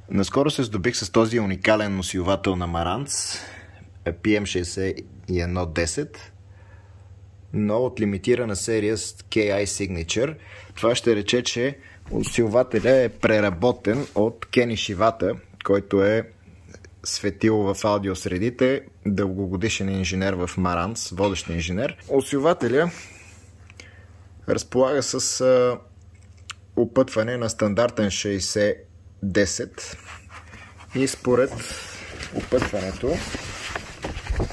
Наскоро се здобих с този уникален усилвател на Marantz PM6110, но от лимитирана серия с KI Signature. Това ще рече, че усилвателя е преработен от Кени Шивата, който е светил в аудиосредите, дългогодишен инженер в Marantz, водещ инженер. Усилвателя разполага с опътване на стандартен 60-10 и според опътването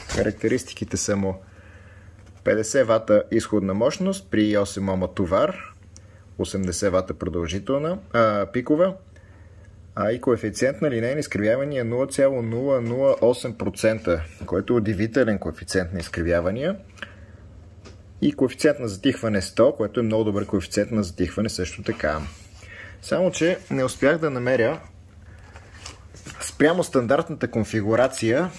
характеристиките са му 50 вата изходна мощност при 8 Ома товар, 80 вата продължителна пикова, и коефициент на линейни изкривявания 0,008%, който е удивителен коефициент на изкривявания, и коефициент на затихване 100, което е много добър коефициент на затихване също така. Само че не успях да намеря спрямо стандартната конфигурация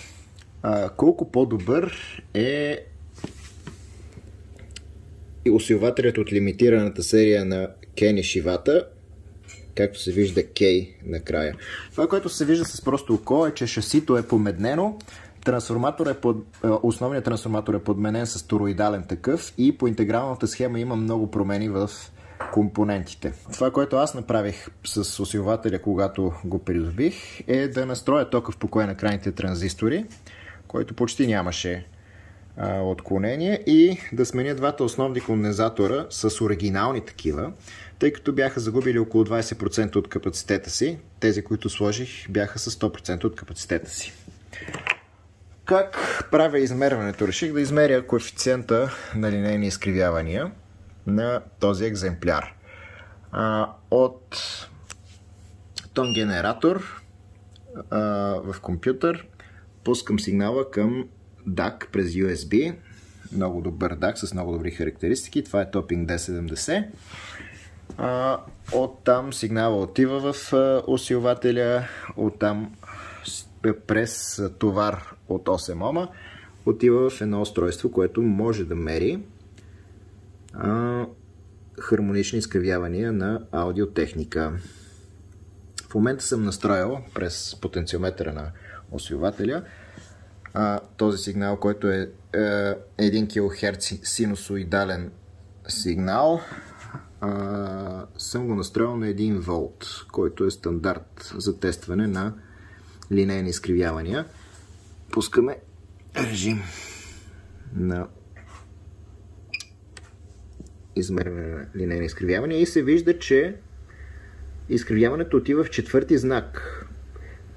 колко по-добър е усилвателят от лимитираната серия на Кени Шивата, както се вижда K накрая. Това, което се вижда с просто око, е, че шасито е помеднено, основният трансформатор е подменен с тороидален такъв и по интегралната схема има много промени в компонентите. Това, което аз направих с усилвателя, когато го придобих, е да настроя тока в покоя на крайните транзистори, който почти нямаше отклонение, и да сменя двата основни кондензатора с оригинални такива, тъй като бяха загубили около 20% от капацитета си. Тези, които сложих, бяха с 100% от капацитета си. Как правя измерването? Реших да измеря коефициента на линейни изкривявания на този екземпляр. От тон генератор в компютър пускам сигнала към DAC през USB. Много добър DAC с много добри характеристики. Това е Topping D70. Оттам сигнала отива в усилвателя, оттам през товар от 8 Ома отива в едно устройство, което може да мери хармонични изкривявания на аудиотехника. В момента съм настроил през потенциометъра на усилвателя този сигнал, който е 1 кГц синусоидален сигнал. Съм го настроил на 1 волт, който е стандарт за тестване на линейни изкривявания. Пускаме режим на измерване на линейни изкривявания и се вижда, че изкривяването отива в четвърти знак.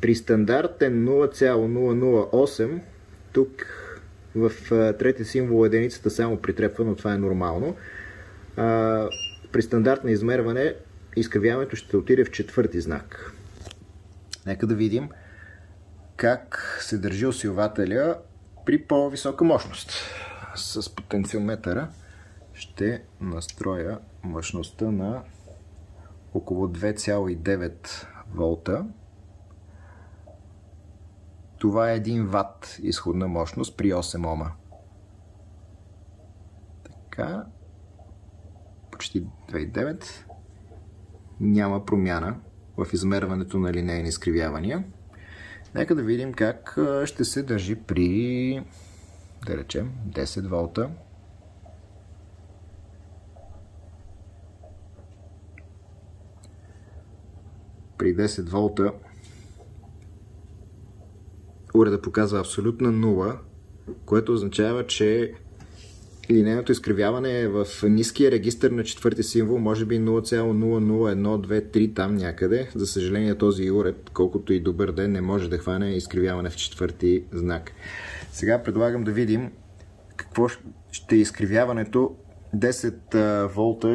При стандартен 0,008, тук в трети символ единицата само притрепва, но това е нормално. При стандартно измерване изкривяването ще отиде в четвърти знак. Нека да видим как се държи усилвателя при по-висока мощност. С потенциометъра ще настроя мощността на около 2,9 волта. Това е 1 ват изходна мощност при 8 Ома. Така, почти 2,9. Няма промяна в измерването на линейни изкривявания. Нека да видим как ще се държи при, да речем, 10 волта. При 10 волта уреда показва абсолютна нула, което означава, че линейното изкривяване е в ниския регистър на четвърти символ, може би 0,00123 там някъде. За съжаление, този уред, колкото и добър ден, не може да хване изкривяване в четвърти знак. Сега предлагам да видим какво ще е изкривяването. 10 волта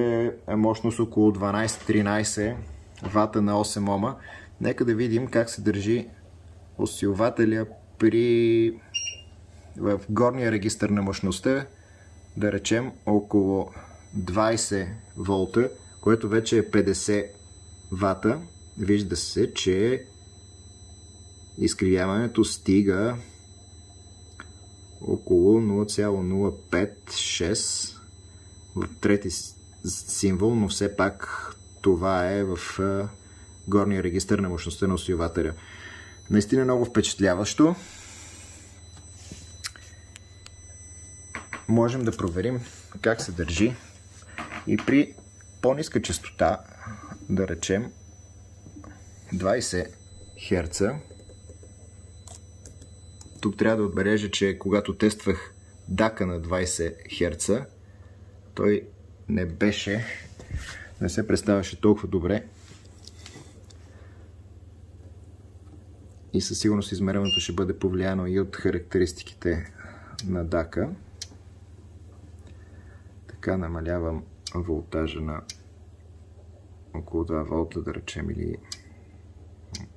е мощност около 12-13 вата на 8 Ома. Нека да видим как се държи усилвателя в горния регистър на мощността, да речем около 20 волта, което вече е 50 вата. Вижда се, че изкривяването стига около 0,056 в трети символ, но все пак това е в горния регистър на мощността на усилвателя. Наистина много впечатляващо. Можем да проверим как се държи и при по-ниска частота, да речем 20 Hz. Тук трябва да отбележа, че когато тествах DAC на 20 Hz, той не се представяше толкова добре. И със сигурност измерването ще бъде повлияно и от характеристиките на DAC. Така намалявам волтажа на около 2 волта, да речем, или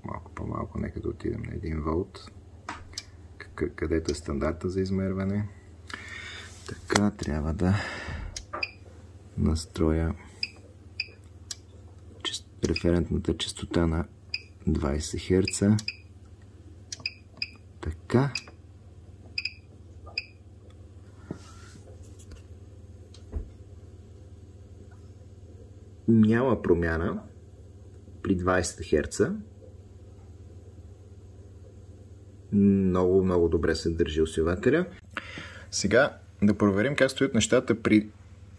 малко по-малко, нека да отидем на 1 волт, където е стандарта за измерване. Така, трябва да настроя референтната честота на 20 Hz. Така. Няма промяна при 20 Hz. Много добре се държи усилвателя. Сега да проверим как стоят нещата при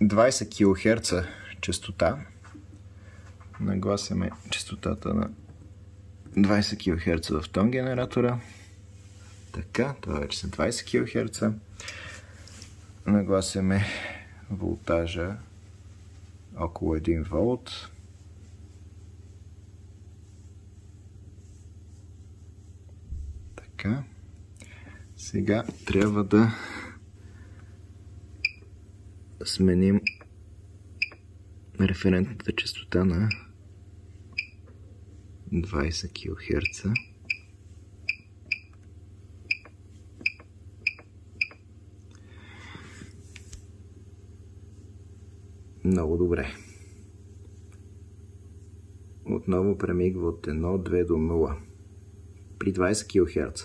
20 кГц честота. Нагласяме честотата на 20 кГц в тон генератора. Така, това вече са 20 кГц. Нагласяме волтажа около 1 волт. Така. Сега трябва да сменим референтната честота на 20 кГц. Много добре. Отново премигва от 1,2 до 0 при 20 кГц.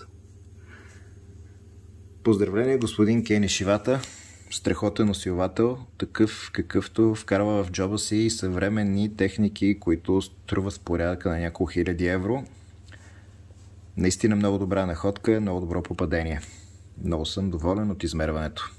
Поздравление, господин Кей Нишивата. Страхотен усилвател, такъв какъвто вкарва в джоба си съвременни техники, които струват в порядъка на няколко хиляди евро. Наистина много добра находка, много добро попадение. Много съм доволен от измерването.